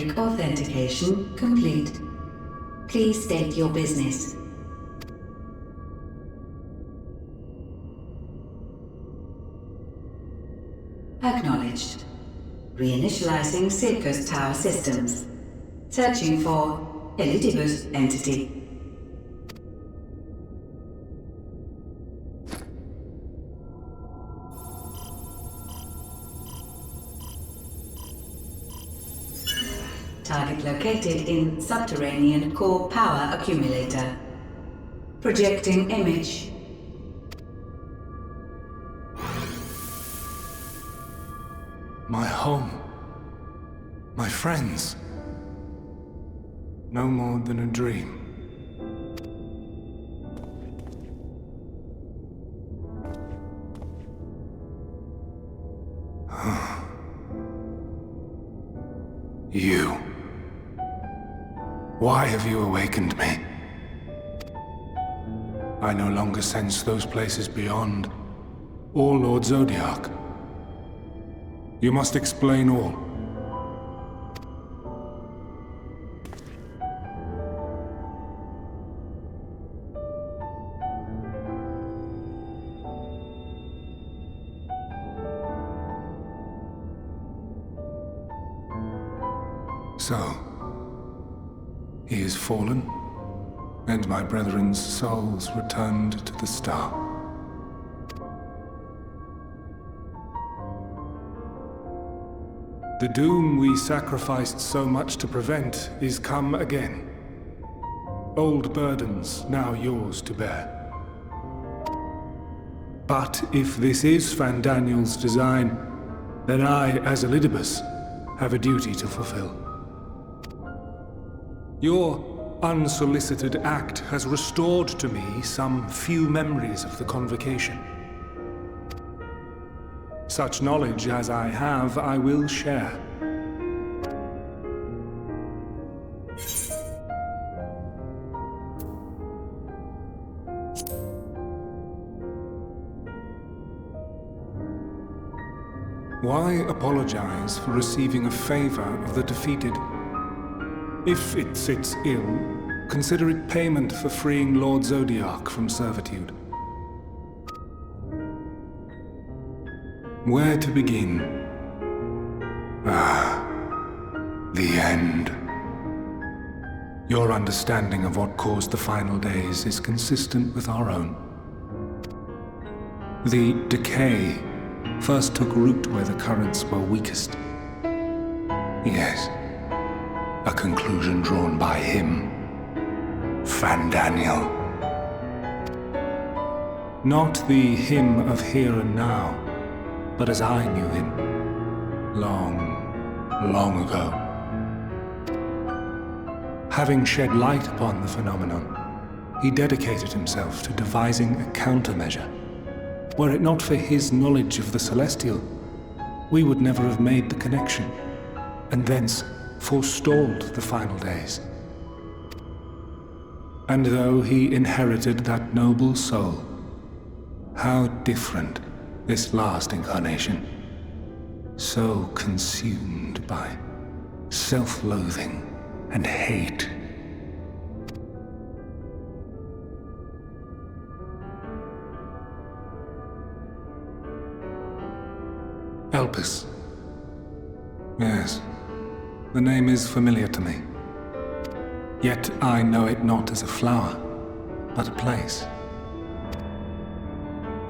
biometric authentication complete. Please state your business. Acknowledged. Reinitializing Circus Tower systems. Searching for Elidibus entity. Target located in subterranean core power accumulator. Projecting image. My home. My friends. No more than a dream. You. Why have you awakened me? I no longer sense those places beyond, or Lord Zodiac. You must explain all. So, he is fallen, and my brethren's souls returned to the star. The doom we sacrificed so much to prevent is come again. Old burdens now yours to bear. But if this is Fandaniel's design, then I, as Elidibus, have a duty to fulfill. Your unsolicited act has restored to me some few memories of the Convocation. Such knowledge as I have, I will share. Why apologize for receiving a favor of the defeated? If it sits ill, consider it payment for freeing Lord Zodiac from servitude. Where to begin? The end. Your understanding of what caused the final days is consistent with our own. The decay first took root where the currents were weakest. Yes. A conclusion drawn by him, Fandaniel. Not the him of here and now, but as I knew him, long ago. Having shed light upon the phenomenon, he dedicated himself to devising a countermeasure. Were it not for his knowledge of the Celestial, we would never have made the connection, and thence forestalled the final days. And though he inherited that noble soul, how different this last incarnation, so consumed by self-loathing and hate. Elpis. Yes. The name is familiar to me. Yet I know it not as a flower, but a place.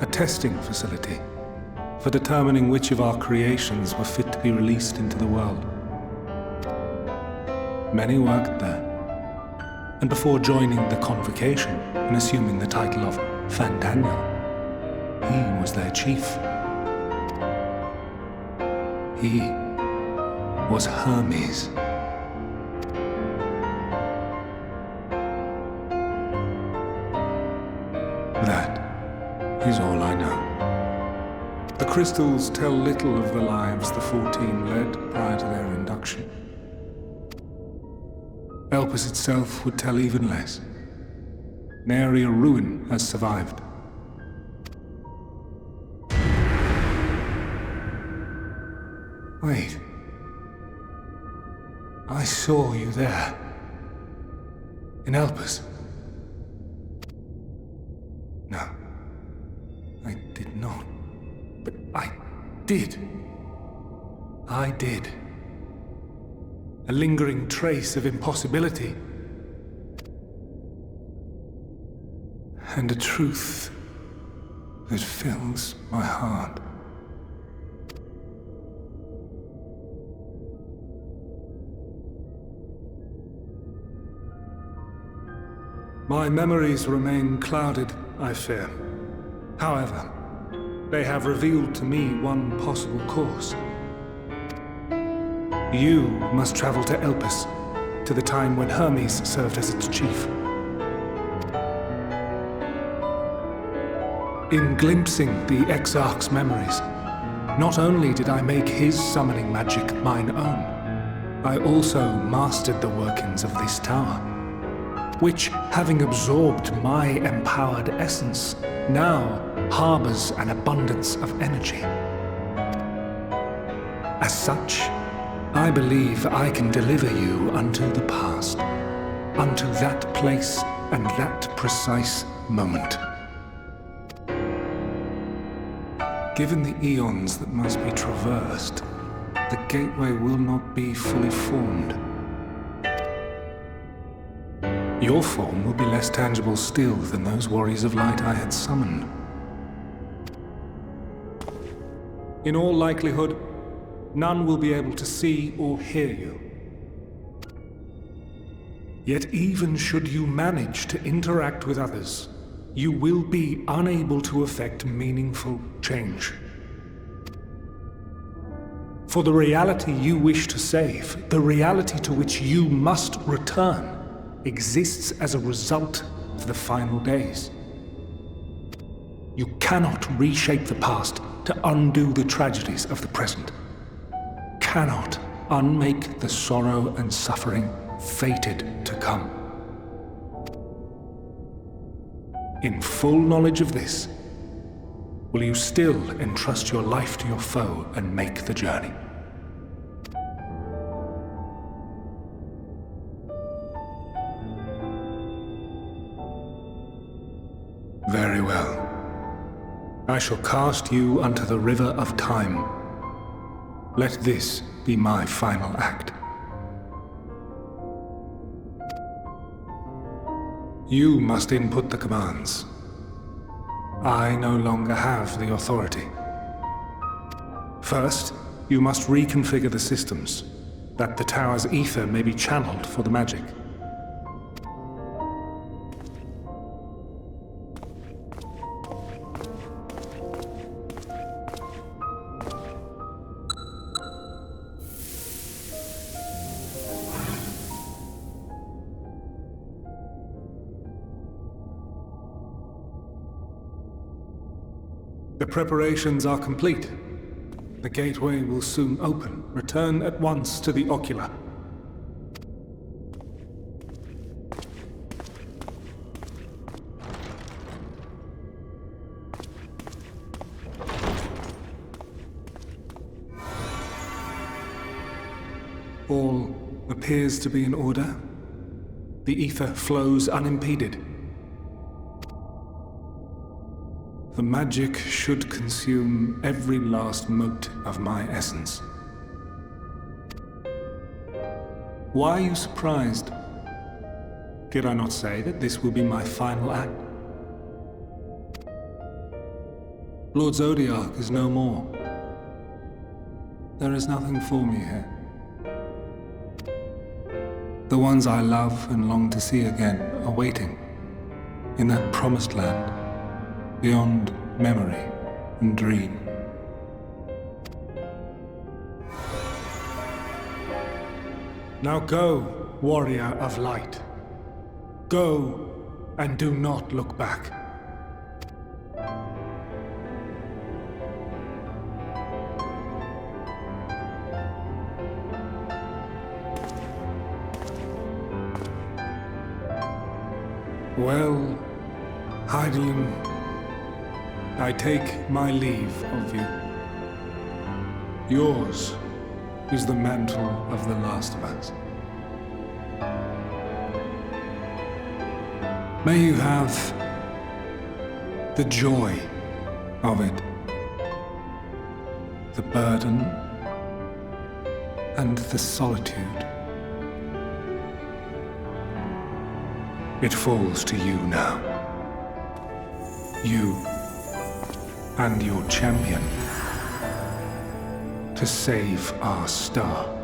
A testing facility for determining which of our creations were fit to be released into the world. Many worked there, and before joining the Convocation and assuming the title of Fandaniel, he was their chief. He was Hermes. That is all I know. The crystals tell little of the lives the 14 led prior to their induction. Elpis itself would tell even less. Nary a ruin has survived. Wait. I saw you there. In Elpis. No. I did not. But I did. I did. A lingering trace of impossibility. And a truth that fills my heart. My memories remain clouded, I fear. However, they have revealed to me one possible course. You must travel to Elpis, to the time when Hermes served as its chief. In glimpsing the Exarch's memories, not only did I make his summoning magic mine own, I also mastered the workings of this tower, which, having absorbed my empowered essence, now harbors an abundance of energy. As such, I believe I can deliver you unto the past, unto that place and that precise moment. Given the eons that must be traversed, the gateway will not be fully formed. Your form will be less tangible still than those warriors of light I had summoned. In all likelihood, none will be able to see or hear you. Yet even should you manage to interact with others, you will be unable to effect meaningful change. For the reality you wish to save, the reality to which you must return, exists as a result of the final days. You cannot reshape the past to undo the tragedies of the present. Cannot unmake the sorrow and suffering fated to come. In full knowledge of this, will you still entrust your life to your foe and make the journey? Very well. I shall cast you unto the river of time. Let this be my final act. You must input the commands. I no longer have the authority. First, you must reconfigure the systems, that the tower's ether may be channeled for the magic. The preparations are complete. The gateway will soon open. Return at once to the ocular. All appears to be in order. The ether flows unimpeded. The magic should consume every last mote of my essence. Why are you surprised? Did I not say that this will be my final act? Lord Zodiac is no more. There is nothing for me here. The ones I love and long to see again are waiting in that promised land, beyond memory and dream. Now go, warrior of light. Go, and do not look back. Well, Hythlodaeus, I take my leave of you. Yours is the mantle of the last of us. May you have the joy of it, the burden and the solitude. It falls to you now. You and your champion to save our star.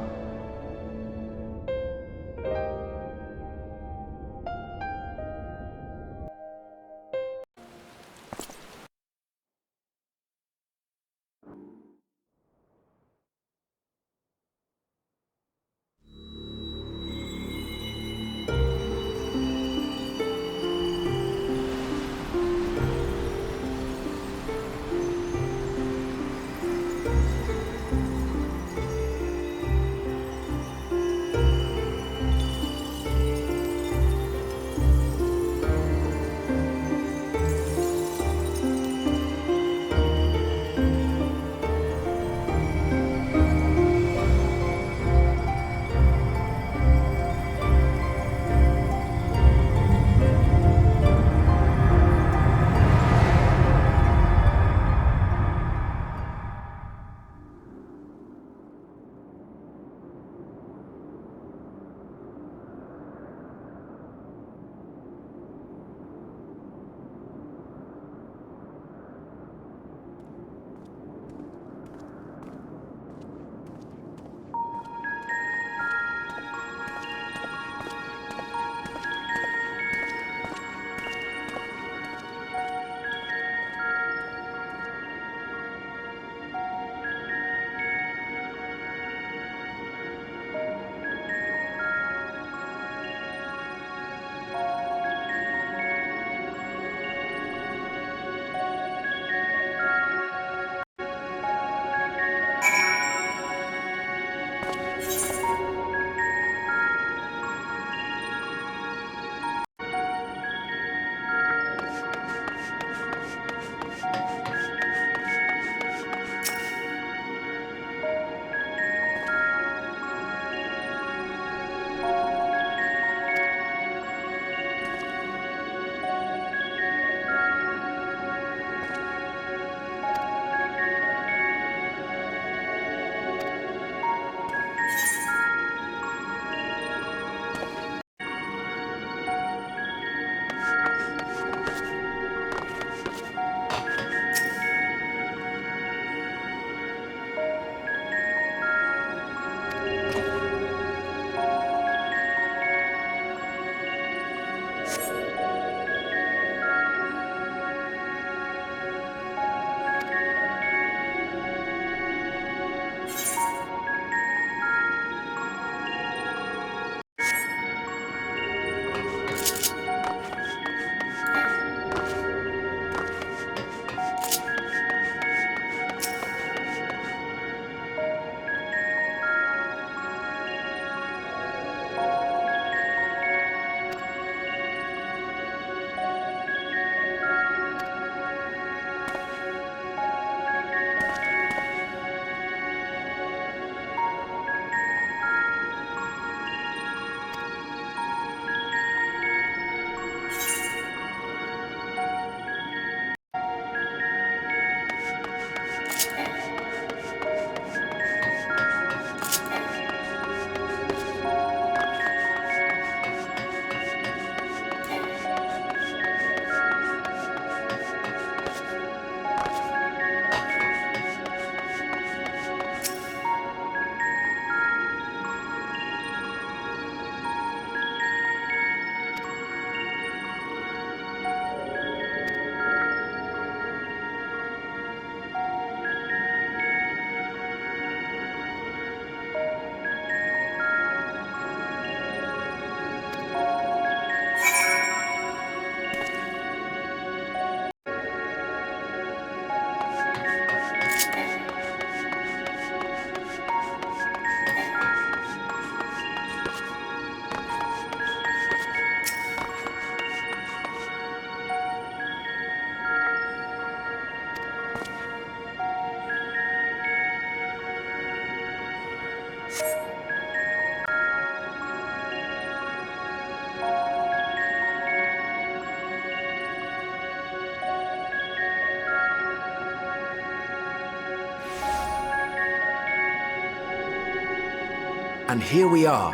And here we are,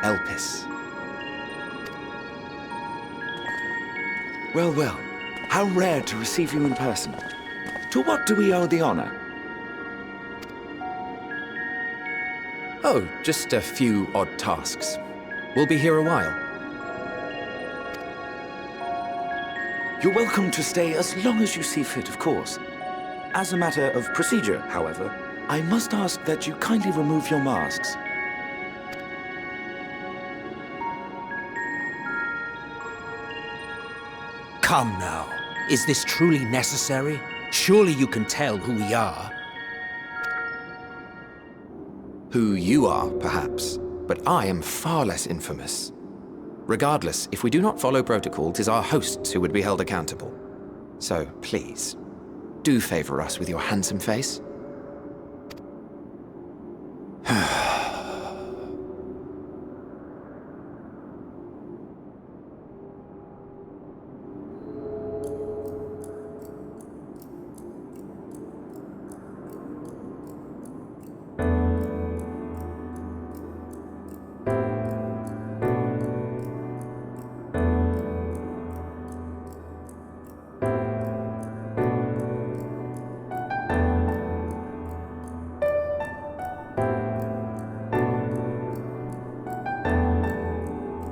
Elpis. Well, well, how rare to receive you in person. To what do we owe the honor? Oh, just a few odd tasks. We'll be here a while. You're welcome to stay as long as you see fit, of course. As a matter of procedure, however, I must ask that you kindly remove your masks. Come now. Is this truly necessary? Surely you can tell who we are. Who you are, perhaps, but I am far less infamous. Regardless, if we do not follow protocol, 'tis our hosts who would be held accountable. So, please, do favor us with your handsome face.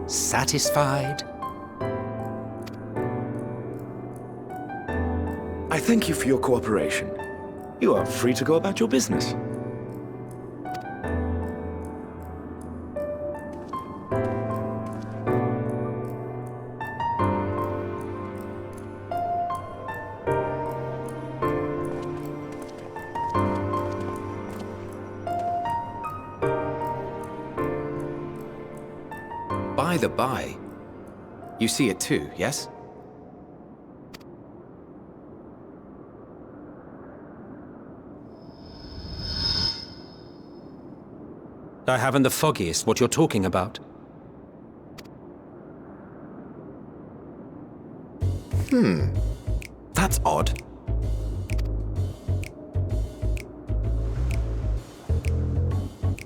Satisfied? I thank you for your cooperation. You are free to go about your business. By the by, you see it too, yes? I haven't the foggiest what you're talking about. That's odd.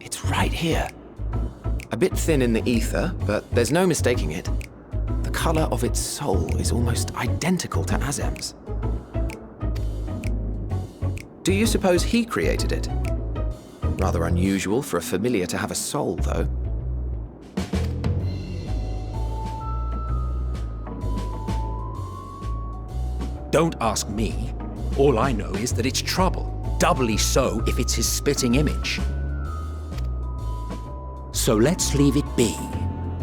It's right here. A bit thin in the ether, but there's no mistaking it. The color of its soul is almost identical to Azem's. Do you suppose he created it? Rather unusual for a familiar to have a soul, though. Don't ask me. All I know is that it's trouble. Doubly so if it's his spitting image. So let's leave it be.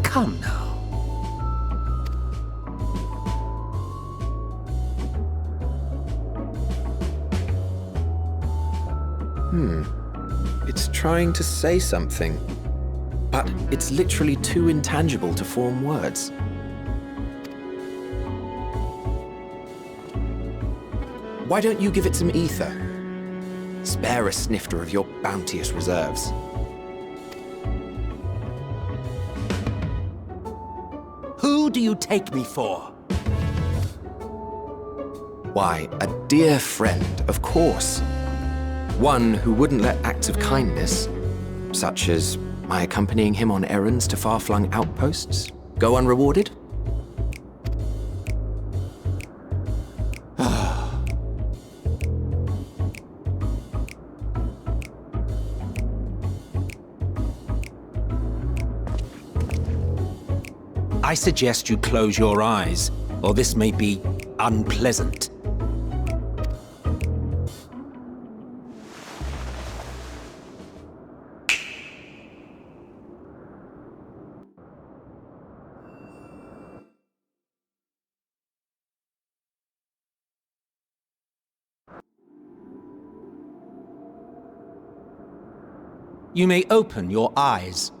Come now. It's trying to say something, but it's literally too intangible to form words. Why don't you give it some ether? Spare a snifter of your bounteous reserves. Who do you take me for? Why, a dear friend, of course. One who wouldn't let acts of kindness, such as my accompanying him on errands to far-flung outposts, go unrewarded? I suggest you close your eyes, or this may be unpleasant. You may open your eyes.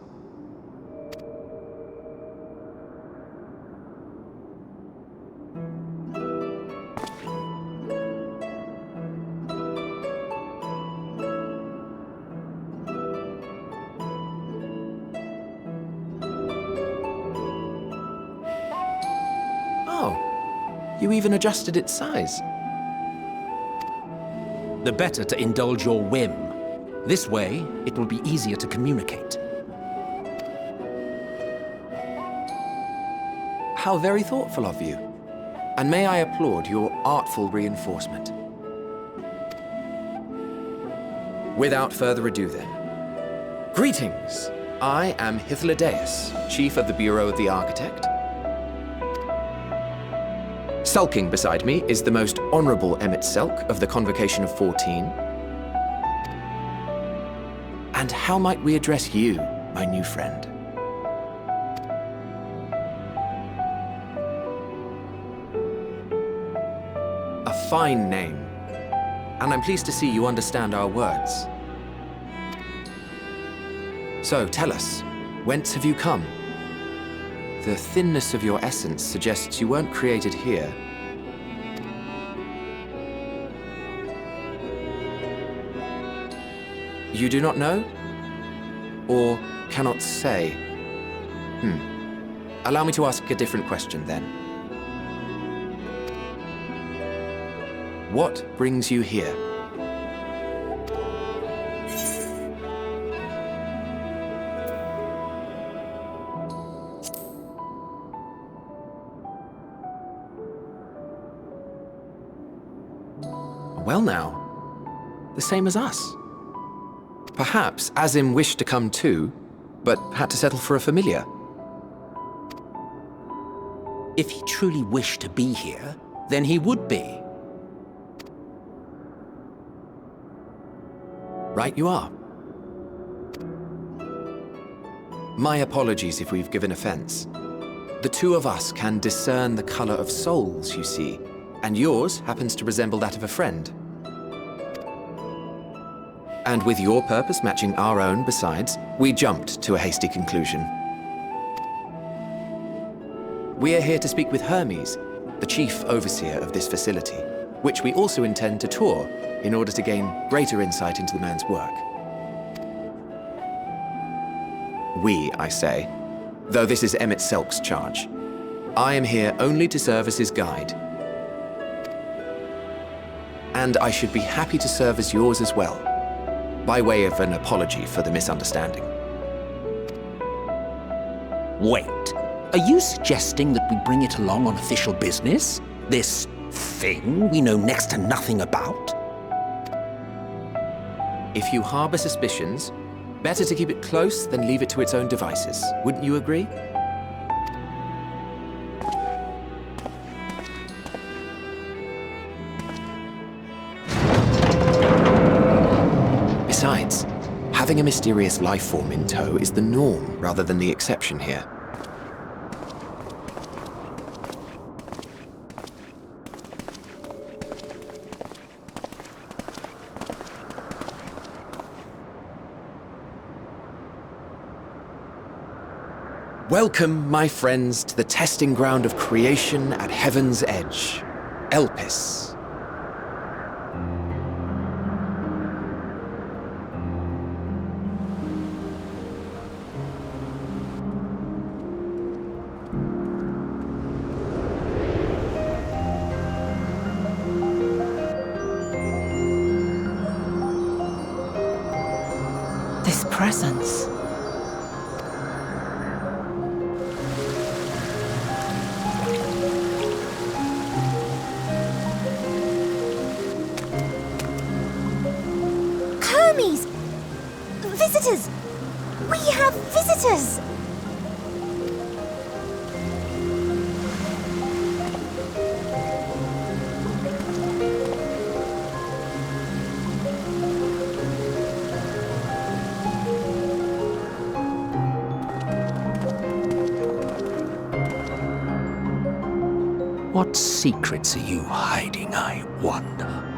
Oh, you even adjusted its size. The better to indulge your whim. This way, it will be easier to communicate. How very thoughtful of you. And may I applaud your artful reinforcement. Without further ado then. Greetings! I am Hythlodaeus, Chief of the Bureau of the Architect. Sulking beside me is the most honorable Emet-Selch of the Convocation of 14. And how might we address you, my new friend? A fine name. And I'm pleased to see you understand our words. So, tell us, whence have you come? The thinness of your essence suggests you weren't created here. You do not know? Or cannot say? Allow me to ask a different question then. What brings you here? Well now, the same as us. Perhaps Azim wished to come too, but had to settle for a familiar. If he truly wished to be here, then he would be. Right you are. My apologies if we've given offense. The two of us can discern the color of souls, you see, and yours happens to resemble that of a friend. And with your purpose matching our own besides, we jumped to a hasty conclusion. We are here to speak with Hermes, the chief overseer of this facility, which we also intend to tour in order to gain greater insight into the man's work. We, I say, though this is Emet-Selch's charge. I am here only to serve as his guide. And I should be happy to serve as yours as well, by way of an apology for the misunderstanding. Wait, are you suggesting that we bring it along on official business? This thing we know next to nothing about? If you harbor suspicions, better to keep it close than leave it to its own devices. Wouldn't you agree? Besides, having a mysterious life form in tow is the norm rather than the exception here. Welcome, my friends, to the testing ground of creation at Heaven's Edge, Elpis. This presence. Visitors! We have visitors! What secrets are you hiding, I wonder?